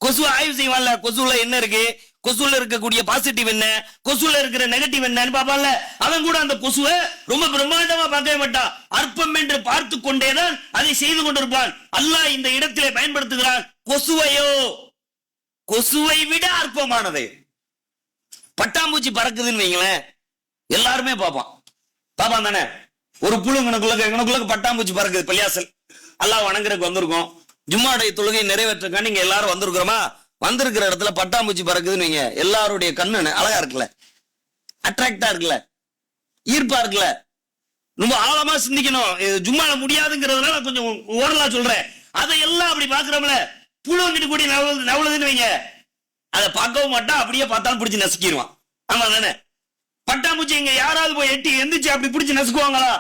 கொசுவை ஆய்வு செய்வான்ல, கொசுல என்ன இருக்கு, கொசுல இருக்கக்கூடிய பாசிட்டிவ் என்ன, கொசுல இருக்கிற நெகட்டிவ் என்னன்னு பாப்பான்ல, அவன் கூட அந்த கொசுவை ரொம்ப பிரம்மாண்டமா பார்க்கவே மாட்டான். அற்பம் என்று பார்த்து கொண்டேதான் அதை செய்து கொண்டிருப்பான். அல்லாஹ் இந்த இடத்திலே பயன்படுத்துகிறான் கொசுவை விட அற்பமானது. பட்டாம்பூச்சி பறக்குதுன்னு வைங்களேன், எல்லாருமே பாப்பான் தானே. ஒரு புழு எங்கனக்குள்ள பட்டாம்பூச்சி பறக்குது, பள்ளியாசல் அல்லாஹ் வணங்குறதுக்கு வந்திருக்கோம், ஜும்மாடைய தொழுகை நிறைவேற்றக்கா நீங்க எல்லாரும் வந்திருக்கிறோமா, வந்திருக்கிற இடத்துல பட்டாம்பூச்சி பறக்குதுன்னு வைங்க, எல்லாருடைய கண்ணு அழகா இருக்குல்ல, அட்ராக்டா இருக்குல்ல, ஈர்ப்பா இருக்குல்ல. ரொம்ப ஆழமா சிந்திக்கணும். ஜும்மால முடியாதுங்கிறதுனால கொஞ்சம் ஓரலா சொல்றேன். அதையெல்லாம் அப்படி பாக்குறோம்ல, புழு வந்துட்டு கூடி நவளுதுன்னு வைங்க, அதை பார்க்கவும் மாட்டான், அப்படியே பார்த்தாலும் பிடிச்சி நசுக்கிடுவான். ஆமா தானே? பட்டாம்பூச்சி இங்க யாராவது போய் எட்டி எந்திரிச்சு அப்படி பிடிச்சி நசுக்குவாங்களா?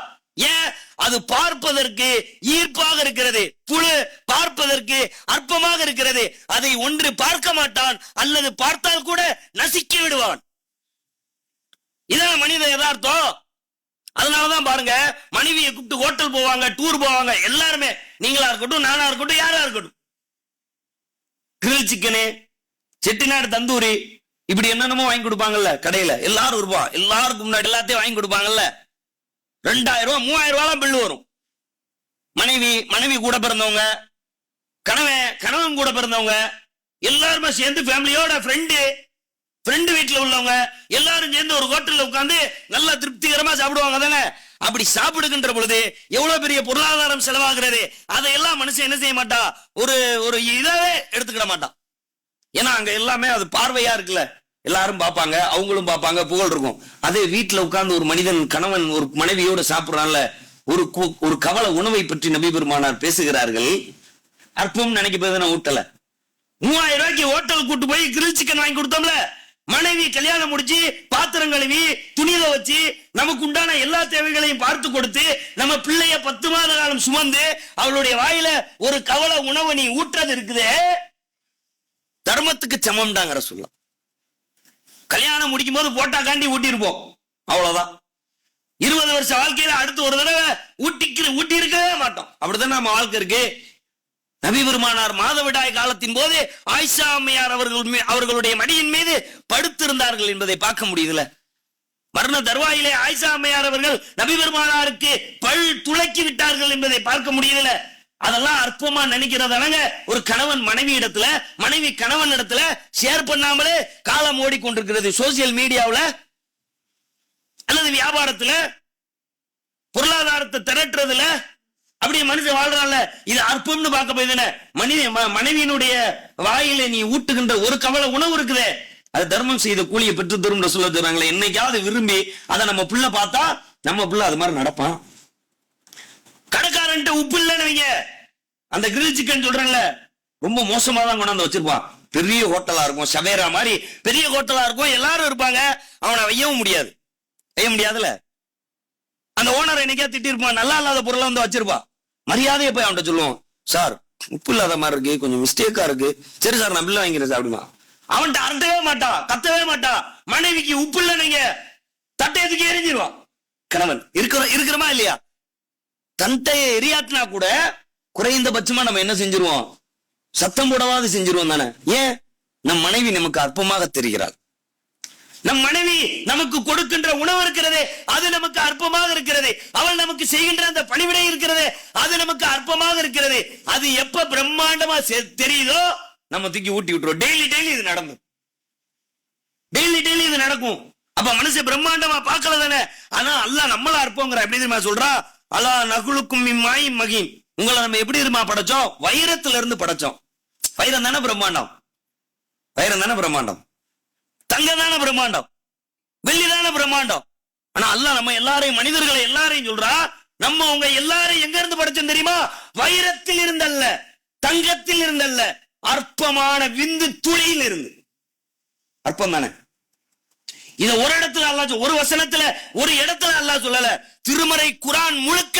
ஏன்? அது பார்ப்பதற்கு ஈர்ப்பாக இருக்கிறது. புழு பார்ப்பதற்கு அற்பமாக இருக்கிறது. அதை ஒன்று பார்க்க மாட்டான், அல்லது பார்த்தால் கூட நசுக்கி விடுவான். இதான் மனித யதார்த்தம். அதனாலதான் பாருங்க, மனைவியை கூப்பிட்டு ஹோட்டல் போவாங்க, டூர் போவாங்க, எல்லாருமே, நீங்களா இருக்கட்டும், நானா இருக்கட்டும், யாரா இருக்கட்டும், கிரில் சிக்கனு, செட்டிநாடு தந்தூரி, இப்படி என்னென்னமோ வாங்கி கொடுப்பாங்கல்ல கடையில. எல்லாரும் இருப்பான், எல்லாருக்கும் முன்னாடி எல்லாத்தையும் வாங்கி கொடுப்பாங்கல்ல. 2000 ரூபாய் 3000 ரூபாய் பில்லு வரும். மனைவி கூட பிறந்தவங்க, கணவன் கூட பிறந்தவங்க எல்லாருமே சேர்ந்து ஃபேமிலியோட, ஃப்ரெண்டு வீட்டுல உள்ளவங்க எல்லாரும் சேர்ந்து ஒரு ஹோட்டல்ல உட்கார்ந்து நல்லா திருப்திகரமா சாப்பிடுவாங்க தானே. அப்படி சாப்பிடுகின்ற பொழுது எவ்வளவு பெரிய பொருளாதாரம் செலவாகிறது. அதையெல்லாம் மனுஷன் என்ன செய்ய மாட்டா, ஒரு இதாவே எடுத்துக்கிட மாட்டான். ஏன்னா அங்க எல்லாமே அது பார்வையா இருக்குல்ல, எல்லாரும் பார்ப்பாங்க, அவங்களும் பார்ப்பாங்க, புகழ் இருக்கும். அதே வீட்டுல உட்கார்ந்து ஒரு மனிதன், கணவன் ஒரு மனைவியோட சாப்பிடுறான்ல, ஒரு கவலை உணவை பற்றி நபி பெருமானார் பேசுகிறார்கள். அற்பம் நினைக்கிறது நான் ஊட்டல. 3000 ரூபாய்க்கு ஹோட்டல் கூட்டு போய் கிரில் சிக்கன் வாங்கி கொடுத்தோம்ல, மனைவி கல்யாணம் முடிச்சு பாத்திரம் கழுவி துணியில வச்சு நமக்கு உண்டான எல்லா தேவைகளையும் பார்த்து கொடுத்து நம்ம பிள்ளைய 10 மாத காலம் சுமந்து அவளுடைய வாயில ஒரு கவலை உணவு நீ ஊற்றது இருக்குதே, தர்மத்துக்கு சமம்டாங்கிற சொல்லலாம். கல்யாணம் முடிக்கும் போது போட்டா காண்டி ஊட்டியிருப்போம், அவ்வளவுதான். 20 வருஷ வாழ்க்கையில அடுத்து ஒரு தடவை ஊட்டி இருக்கவே மாட்டோம். அப்படிதான் நம்ம வாழ்க்கை இருக்கு. நபி பெருமானார் மாதவிடாய் காலத்தின் போது ஆயிஷா அம்மையார் அவர்களுடைய மடியின் மீது படுத்திருந்தார்கள் என்பதை பார்க்க முடியுதுல. மரண தருவாயிலே ஆயிஷா அம்மையார் அவர்கள் நபி பெருமானாருக்கு பல் துளக்கி விட்டார்கள் என்பதை பார்க்க முடியுதுல. அதெல்லாம் அற்பமா நினைக்கிறதானங்க ஒரு கணவன் மனைவி இடத்துல, மனைவி கணவன் இடத்துல ஷேர் பண்ணாமலே காலம் ஓடிக்கொண்டிருக்கிறது. சோசியல் மீடியாவுல அல்லது வியாபாரத்துல, பொருளாதாரத்தை திரட்டுறதுல அப்படியே மனுஷன் வாழ்றான்ல, இது அற்பம்னு பார்க்க போய் மனைவியினுடைய வாயில நீ ஊட்டுகின்ற ஒரு கவலை உணவு இருக்குதே, அது தர்மம் செய்த கூலியை பெற்று தரும் சொல்ல சொல்றாங்களே. என்னைக்காவது விரும்பி அதை நம்ம புள்ள பார்த்தா நம்ம புள்ள அது மாதிரி நடப்பான். கடைக்காரன்ட்டு உப்பு இல்லைன்னு வைங்க, அந்த கிரில் சிக்கன் சொல்றேன்ல ரொம்ப மோசமா தான் கொண்டாந்து வச்சிருப்பான். பெரிய ஹோட்டலா இருக்கும், சவேரா மாதிரி பெரிய ஹோட்டலா இருக்கும், எல்லாரும் இருப்பாங்க, அவனை வையவும் முடியாது, வைய முடியாதுல. அந்த ஓனர் என்னைக்கா திட்டி இருப்பான், நல்லா இல்லாத பொருளை வந்து வச்சிருப்பான். மரியாதையை போய் அவன்கிட்ட சொல்லுவோம், சார் உப்பு இல்லாத மாதிரி இருக்கு, கொஞ்சம் மிஸ்டேக்கா இருக்கு, சரி சார் நான் பில்ல வாங்கிறேன் சார் அப்படிமா. அவன்கிட்ட அரட்டவே மாட்டான், கத்தவே மாட்டான். மனைவிக்கு உப்பு இல்ல நீங்க தட்டையத்துக்கு எரிஞ்சிருவான். கணவன் இருக்கிறமா இல்லையா? தந்தையை எரியாட்டினா கூட குறைந்தபட்சமா நம்ம என்ன செஞ்சிருவோம், சத்தம் போடவாது செஞ்சிருவோம் தானே. ஏன்? நம் மனைவி நமக்கு அற்பமாக தெரிகிறாள். நம் மனைவி நமக்கு கொடுக்கின்ற உணவு இருக்கிறதே அது நமக்கு அற்பமாக இருக்கிறது. அவள் நமக்கு செய்கின்ற அந்த பணிவிடை இருக்கிறதே அது நமக்கு அற்பமாக இருக்கிறது. அது எப்ப பிரம்மாண்டமா தெரியுதோ நம்ம தூக்கி ஊட்டி விட்டுருவோம். டெய்லி இது நடக்கும், டெய்லி இது நடக்கும். அப்ப மனசு பிரம்மாண்டமா பார்க்கல தானே. ஆனா அல்லாஹ் நம்மள அற்பங்கிற எப்படி தெரியுமா சொல்றா, அலா நகுலுக்கும் மாய் மகின், உங்களை நம்ம எப்படி தெரியுமா படைச்சோம், வைரத்துல இருந்து படைச்சோம். வைரம் தானே பிரம்மாண்டம், வைரம் தானே பிரம்மாண்டம், தங்கம் தானே பிரம்மாண்டம், வெள்ளி தானே பிரம்மாண்டம். ஆனா அல்லாஹ் நம்ம எல்லாரையும், மனிதர்களை எல்லாரையும் சொல்றா, நம்ம உங்க எல்லாரையும் எங்க இருந்து படைச்சோம் தெரியுமா, வைரத்தில் இருந்தல்ல, தங்கத்தில் இருந்தல்ல, அற்பமான விந்து துளியில் இருந்து. அற்பம் தானே. இத ஒரு இடத்துல அல்லாஹ், ஒரு வசனத்துல ஒரு இடத்துல அல்லாஹ் சொல்லல, திருமறை குர்ஆன் முழுக்க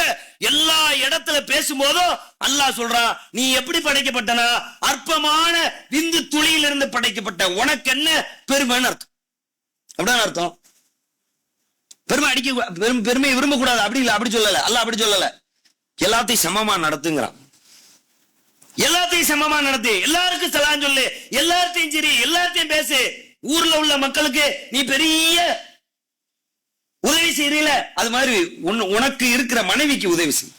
எல்லா இடத்துல பேசும்போதும் அல்லாஹ் சொல்றான், நீ எப்படி படைக்கப்பட்டனா, அற்பமான விந்து துளியில் இருந்து படைக்கப்பட்ட, உனக்கு என்ன பெருமைன்னு அர்த்தம். அப்படிதான் அர்த்தம். பெருமை பெருமையை விரும்ப கூடாது அப்படி இல்ல, அப்படி சொல்லல அல்லாஹ், அப்படி சொல்லல. எல்லாத்தையும் சமமா நடத்துங்கிறான். எல்லாத்தையும் சமமா நடத்து, எல்லாருக்கும் சலாம் சொல்லு, எல்லாத்தையும் சரி, எல்லாத்தையும் பேசு. ஊர்ல உள்ள மக்களுக்கு நீ பெரிய உதவி செய்யறீல, அது மாதிரி உனக்கு இருக்கிற மனைவிக்கு உதவி செய்.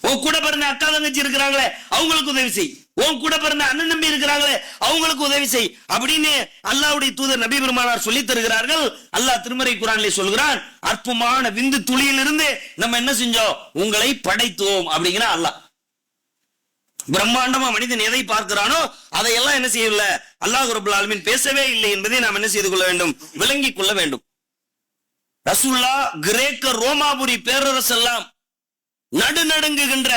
உன் கூட பிறந்த அக்கா தங்கச்சி இருக்கிறாங்களே அவங்களுக்கு உதவி செய். உன் கூட பிறந்த அண்ணன் நம்பி இருக்கிறாங்களே அவங்களுக்கு உதவி செய் அப்படின்னு அல்லாஹ்வுடைய தூதர் நபி பெருமானார் சொல்லி தருகிறார்கள். அல்லாஹ் திருமறை குர்ஆனிலே சொல்கிறான், அற்பமான விந்து துளியிலிருந்து நம்ம என்ன செஞ்சோம், உங்களை படைத்தோம் அப்படிங்கிற அல்லாஹ். பிரம்மாண்டமா மனிதன் எதை பார்க்கிறானோ அதையெல்லாம் என்ன செய்யல அல்லாஹ் ரப்பல் ஆலமீன் பேசவே இல்லை என்பதை நாம் என்ன செய்து கொள்ள வேண்டும், விளங்கிக் கொள்ள வேண்டும். ரசூலுல்லாஹ் கிரேக்க ரோமாபுரி பேரரசெல்லாம் நடுநடுங்குகின்ற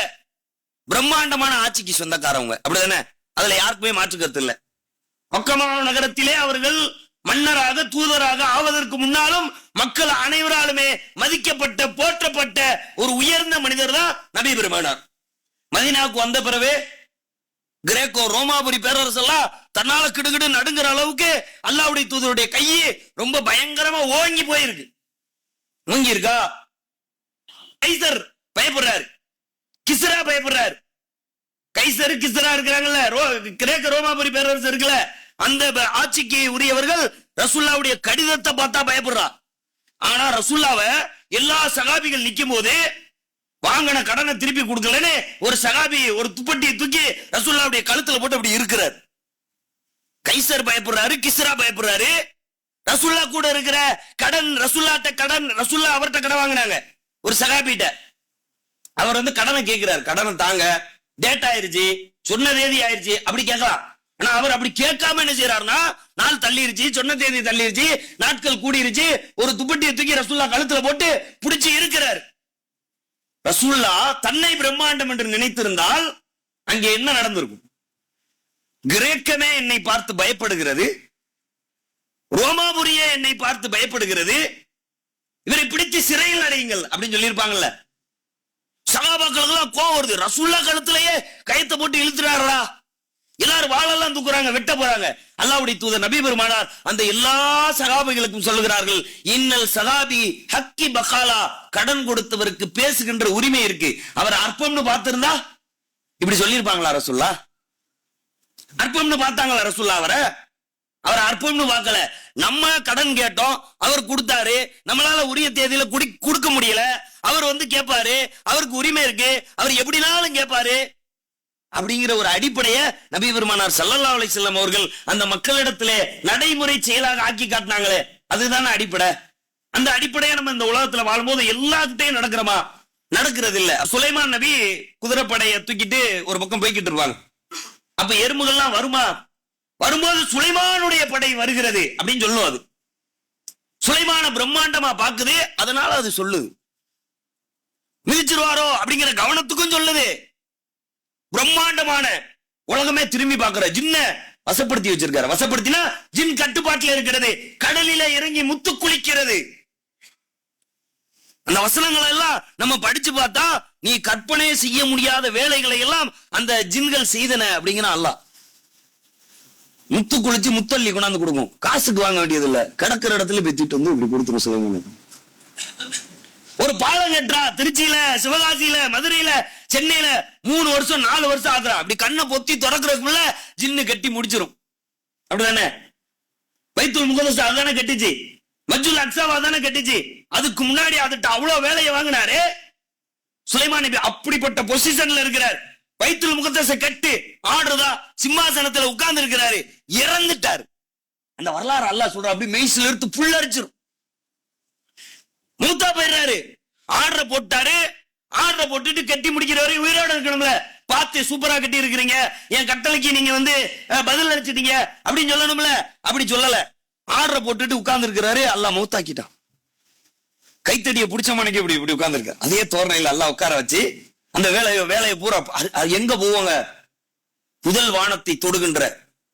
பிரம்மாண்டமான ஆட்சிக்கு சொந்தக்காரவங்க, அப்படிதானே? அதுல யாருக்குமே மாற்று கருத்து இல்ல. மக்கமா நகரத்திலே அவர்கள் மன்னராக தூதராக ஆவதற்கு முன்னாலும் மக்கள் அனைவராலுமே மதிக்கப்பட்ட போற்றப்பட்ட ஒரு உயர்ந்த மனிதர் தான் நபி பெருமானார். மதீனாவுக்கு வந்த பிறகு கிரேக்கோ ரோமாபுரி பேரரசெல்லாம் தன்னால கிடுகிடு நடுங்கிற அளவுக்கு அல்லாஹ்வுடைய தூதருடைய கையே ரொம்ப பயங்கரமா ஓங்கி போயிருக்கு. ஓங்கி இருக்கா? கைசர் பயப்படுறாரு, கிஸ்ரா பயப்படுறாரு. கைசர் கிஸ்ரா இருக்கிறாங்கல்ல, கிரேக்க ரோமாபுரி பேரரசு இருக்குல்ல, அந்த ஆட்சிக்கு உரியவர்கள் ரசூலுல்லாஹ்வுடைய கடிதத்தை பார்த்தா பயப்படுறா. ஆனா ரசூலுல்லாஹ்வை எல்லா சகாபிகள் நிக்கும் போது வாங்கின கடனை திருப்பி கொடுக்கலன்னு ஒரு சகாபி ஒரு துப்பட்டியை தூக்கி ரசூலுல்லாஹ்வுடைய கழுத்துல போட்டு அப்படி இருக்கிறார். கைசர் பயப்படுறாரு, கிஸ்ரா பயப்படுறாரு. ரசூலுல்லாஹ் கூட இருக்கிற கடன், ரசூலுல்லாஹ் அவர்கிட்ட கடன் வாங்கினாங்க ஒரு சகாபிட்ட. அவர் வந்து கடனை கேட்கிறார், கடனை தாங்க, டேட் ஆயிருச்சு, சொன்ன தேதி ஆயிருச்சு அப்படி கேட்கலாம். ஆனா அவர் அப்படி கேட்காம என்ன செய்யறாருன்னா, நாள் தள்ளிருச்சு, சொன்ன தேதி தள்ளிருச்சு, நாட்கள் கூடிருச்சு, ஒரு துப்பட்டியை தூக்கி ரசூலுல்லாஹ் கழுத்துல போட்டு பிடிச்சி இருக்கிறார். ரசூலுல்லாஹ் தன்னை பிரம்மாண்டம் என்று நினைத்திருந்தால் அங்கே என்ன நடந்திருக்கும்? கிரேக்கமே என்னை பார்த்து பயப்படுகிறது, ரோமாபுரியே என்னை பார்த்து பயப்படுகிறது, இவரை பிடித்து சிறையில் அடையுங்கள் அப்படின்னு சொல்லியிருப்பாங்கல்ல. சகாபாக்களுக்கு கோவம் வருது, ரசூலுல்லாஹ் கழுத்திலேயே கயத்தை போட்டு இழுத்துறாரா, எல்லாரும் வாளெல்லாம் தூக்குறாங்க, வெட்ட போறாங்க. அல்லாஹ்வுடைய தூதர் நபி பெருமானார் அந்த எல்லா சகாபிகளுக்கும் சொல்லுகிறார்கள், இன்னல் சகாபி ஹக்கி பகாலா, கடன் கொடுத்தவருக்கு பேசுகின்ற உரிமை இருக்கு. அவர் அற்பம்னு பார்த்திருந்தா இப்படி சொல்லியிருப்பாங்களா ரசூல்லா? அற்பம்னு பார்த்தாங்களா ரசூல்லா? அவர் அற்பம்னு பார்க்கல. நம்ம கடன் கேட்டோம், அவர் கொடுத்தாரு, நம்மளால உரிய தேதியில கொடுக்க முடியல, அவர் வந்து கேட்பாரு, அவருக்கு உரிமை இருக்கு, அவர் எப்படினாலும் கேட்பாரு அப்படிங்கிற ஒரு அடிப்படையை நபி பெருமானார் ஸல்லல்லாஹு அலைஹி வஸல்லம் அவர்கள் அந்த மக்களிடத்திலே நடைமுறை செயலாக ஆக்கி காட்டினாங்களே, அதுதானே அடிப்படை. அந்த அடிப்படையை நம்ம இந்த உலகத்துல வாழும்போது எல்லாத்துட்டையும் நடக்கிறோமா? நடக்கிறது இல்ல. சுலைமான் நபி குதிரைப்படையை தூக்கிட்டு ஒரு பக்கம் போய்கிட்டு இருப்பாங்க. அப்ப எறும்புகள்லாம் வருமா? வரும்போது சுலைமானுடைய படை வருகிறது அப்படின்னு சொல்லும். அது சுலைமான பிரம்மாண்டமா பாக்குது, அதனால அது சொல்லுது. மிதிச்சிருவாரோ அப்படிங்கிற கவனத்துக்கும் சொல்லுது. பிரம்மாண்டமான உலகமே திரும்பி பார்க்கிற ஜின்ன வசப்படுத்தி வச்சிருக்காரு. வசப்படுத்தினா ஜின் கட்டுப்பாட்டில் இருக்கிறது, கடலில இறங்கி முத்து குளிக்கிறது. அந்த வசனங்களை எல்லாம் நம்ம படிச்சு பார்த்தா நீ கற்பனை செய்ய முடியாத வேலைகளை எல்லாம் அந்த ஜின்கள் செய்தன அப்படிங்கிற அல்லாஹ். முத்து குளிச்சு முத்தள்ளி கொண்டாந்து கொடுக்கும், காசுக்கு வாங்க வேண்டியது இல்ல, கிடக்கிற இடத்துல பெத்திட்டு வந்து இப்படி கொடுத்துரும். சுலைமான் ஒரு பாலம் கட்டுறா, திருச்சியில, சிவகாசியில, மதுரையில, சென்னையில 3 வருஷம் 4 வருஷம் ஆகுறா. அப்படி கண்ணை பொத்தி திறக்கிறதுக்குள்ள ஜின்னு கட்டி முடிச்சிரும். அப்படிதானே? பைத்துல் முகதஸ் அதானே கட்டிச்சு, மஸ்ஜிதுல் அக்ஸாவா தானே கட்டிச்சு. அதுக்கு முன்னாடி அதுட்ட அவ்வளவு வேலையை வாங்கினாரு சுலைமான் நபி. அப்படிப்பட்ட பொசிஷன்ல இருக்கிறார். பைத்துல் முகதஸ கட்டி ஆடுறதா சிம்மாசனத்துல உட்கார்ந்து இருக்கிறாரு, இறந்துட்டாரு. அந்த வரலாறு அல்லாஹ் சொல்ற, அப்படி மெய்சில எடுத்து புல்லரிச்சிரும். மூத்தா போயிடுறாரு. ஆர்டரை போட்டாரு, ஆர்டரை போட்டுட்டு கட்டி முடிக்கிறவரை உயிரோட இருக்கணும்ல. பார்த்து சூப்பரா கட்டி இருக்கிறீங்க, என் கட்டளைக்கு நீங்க வந்து பதில் அளிச்சிட்டீங்க அப்படின்னு சொல்லணும்ல. அப்படி சொல்லல. ஆர்டரை போட்டுட்டு உட்கார்ந்து இருக்கிறாரு, அல்லாஹ் மௌத்தாக்கிட்டான். கைத்தடியை பிடிச்ச மணிக்கு இப்படி இப்படி உட்கார்ந்து இருக்க, அதே தோரணையில் அல்லாஹ் உட்கார வச்சு அந்த வேலையை பூரா எங்க போவாங்க? முதல் வானத்தை தொடுகின்ற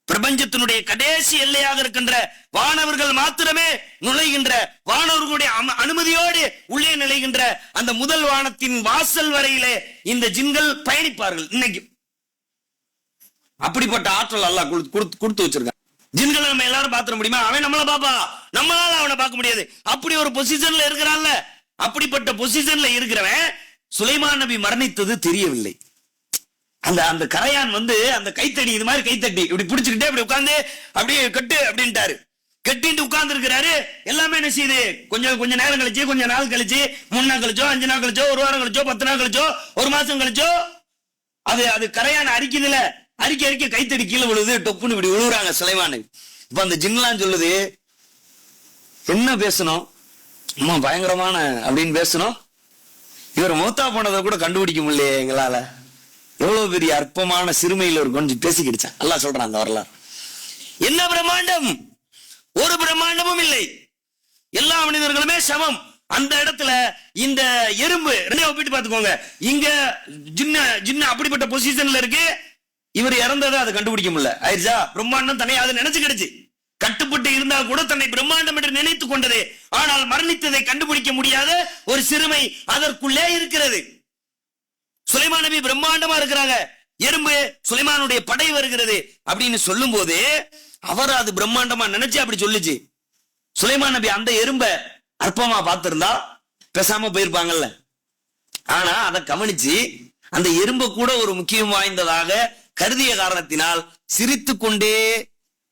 பிரபஞ்சத்தினுடைய கடைசி எல்லையாக இருக்கின்ற வானவர்கள் மாத்திரமே நுழைகின்ற, வானவர்களுடைய அனுமதியோடு உள்ளே நுழைகின்ற அந்த முதல் வானத்தின் வாசல் வரையிலே இந்த ஜின்கள் பயணிப்பார்கள். இன்னைக்கு அப்படிப்பட்ட ஆற்றல் அல்லாஹ் கொடுத்து வச்சிருக்கான். ஜின்களை நம்ம எல்லாரும் பாத்திர முடியுமா? அவன் நம்மள பாப்பா, நம்மளால அவனை பார்க்க முடியாது. அப்படி ஒரு பொசிஷன்ல இருக்கிறான்ல. அப்படிப்பட்ட பொசிஷன்ல இருக்கிறவன் சுலைமான் நபி மரணித்தது தெரியவில்லை. அந்த கரையான் வந்து அந்த கைத்தடி, இது மாதிரி கைத்தட்டி இப்படி பிடிச்சுக்கிட்டே இப்படி உட்கார்ந்து அப்படியே கட்டு அப்படின்ட்டாரு. கட்டிட்டு உட்கார்ந்து இருக்கிறாரு. எல்லாமே என்ன செய்யுது? கொஞ்சம் நேரம் கழிச்சு, கொஞ்சம் நாள் கழிச்சு, 3 நாள் கழிச்சோ, 5 நாள் கழிச்சோ, 1 வாரம் கழிச்சோ, 10 நாள் கழிச்சோ, 1 மாசம் கழிச்சோ அது கரையான் அரிக்குதுல, அரிக்க கைத்தடி கீழே விழுது, டொப்புன்னு இப்படி விழுவுறாங்க சுலைமான். இப்ப அந்த ஜின்லாம் சொல்லுது, என்ன பேசணும், அம்மா பயங்கரமான அப்படின்னு பேசணும். இவர் மௌத்தா போனதை கூட கண்டுபிடிக்க முடியலையே எங்களால, எவ்வளவு பெரிய அற்பமான சிறுமையில் ஒரு கொஞ்சம் பேசிக்கிடுச்சான். அல்லாஹ் சொல்றான் அந்த வரலாறு. என்ன பிரம்மாண்டம்? ஒரு பிரம்மாண்டமும் இல்லை. எல்லா மனிதர்களுமே சமம். அந்த இடத்துல இந்த எறும்பு ரெண்டையும் ஒப்பிட்டு பார்த்துக்கோங்க. இங்க ஜின்ன அப்படிப்பட்ட பொசிஷன்ல இருக்கு, இவர் இறந்ததை அதை கண்டுபிடிக்க முடியல. ஆயிடுச்சா? பிரம்மாண்டம் தன்னை அதை நினைச்சுக்கிடுச்சு. கட்டுப்பட்டு இருந்தால் கூட தன்னை பிரம்மாண்டம் என்று நினைத்துக் கொண்டது. ஆனால் மரணித்ததை கண்டுபிடிக்க முடியாத ஒரு சிறுமை அதற்குள்ளே இருக்கிறது. சுலைமான் நபி பிரம்மாண்டமா இருக்கிறாங்க, எறும்பு சுலைமானுடைய படை வருகிறது அப்படின்னு சொல்லும் போது அவர் அது பிரம்மாண்டமா நினைச்சு அப்படி சொல்லுச்சு. சுலைமான் நபி அந்த எறும்ப அற்பமா பார்த்திருந்தா பேசாம போயிருப்பாங்கல்ல. ஆனா அதை கவனிச்சு அந்த எறும்பு கூட ஒரு முக்கியம் வாய்ந்ததாக கருதிய காரணத்தினால் சிரித்து கொண்டே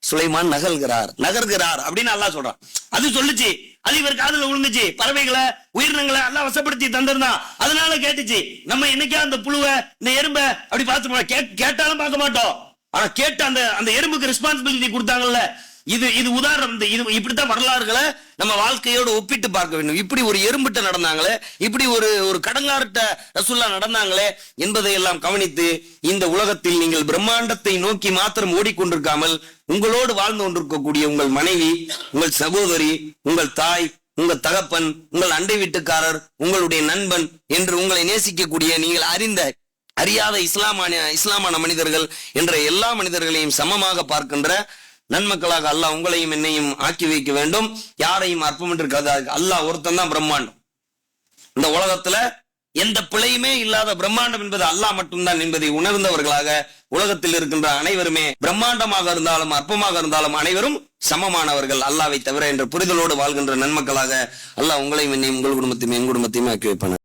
சுலைமான் நகர்கிறார் அப்படின்னு அல்லாஹ் சொல்றான். அது சொல்லுச்சு, அது இவர் காதுல விழுந்துச்சு. பறவைகளை, உயிரினங்களை அல்லாஹ் வசப்படுத்தி தந்திருந்தான், அதனால கேட்டுச்சு. நம்ம என்னைக்கா அந்த புழுவை, இந்த எறும்ப அப்படி பார்த்து கேட்டாலும் பார்க்க மாட்டோம். ஆனா கேட்டு அந்த எறும்புக்கு ரெஸ்பான்சிபிலிட்டி கொடுத்தாங்கல்ல. இது உதாரணம். இது இப்படித்தான் வரலாறுகளை நம்ம வாழ்க்கையோடு ஒப்பிட்டு பார்க்க வேண்டும். இப்படி ஒரு எறும்பிட்ட நடந்தாங்களே, இப்படி ஒரு கடங்கார்ட்ட ரசூல்லா நடந்தாங்களே என்பதை எல்லாம் கவனித்து இந்த உலகத்தில் நீங்கள் பிரம்மாண்டத்தை நோக்கி மாத்திரம் ஓடிக்கொண்டிருக்காமல் உங்களோடு வாழ்ந்து கொண்டிருக்கக்கூடிய உங்கள் மனைவி, உங்கள் சகோதரி, உங்கள் தாய், உங்கள் தகப்பன், உங்கள் அண்டை வீட்டுக்காரர், உங்களுடைய நண்பன் என்று உங்களை நேசிக்கக்கூடிய நீங்கள் அறியாத இஸ்லாமான மனிதர்கள் என்ற எல்லா மனிதர்களையும் சமமாக பார்க்கின்ற நன்மக்களாக அல்லாஹ் உங்களையும் என்னையும் ஆக்கி வைக்க வேண்டும். யாரையும் அற்பம் என்று கருதாது. அல்லாஹ் ஒருத்தன் தான் பிரம்மாண்டம். இந்த உலகத்துல எந்த பிழையுமே இல்லாத பிரம்மாண்டம் என்பது அல்லாஹ் மட்டும்தான் என்பதை உணர்ந்தவர்களாக உலகத்தில் இருக்கின்ற அனைவருமே பிரம்மாண்டமாக இருந்தாலும் அற்பமாக இருந்தாலும் அனைவரும் சமமானவர்கள் அல்லாஹ்வை தவிர என்ற புரிதலோடு வாழ்கின்ற நன்மக்களாக அல்லாஹ் உங்களையும் என்னையும் உங்கள் குடும்பத்தையும் என் குடும்பத்தையும் ஆக்கி வைப்பான.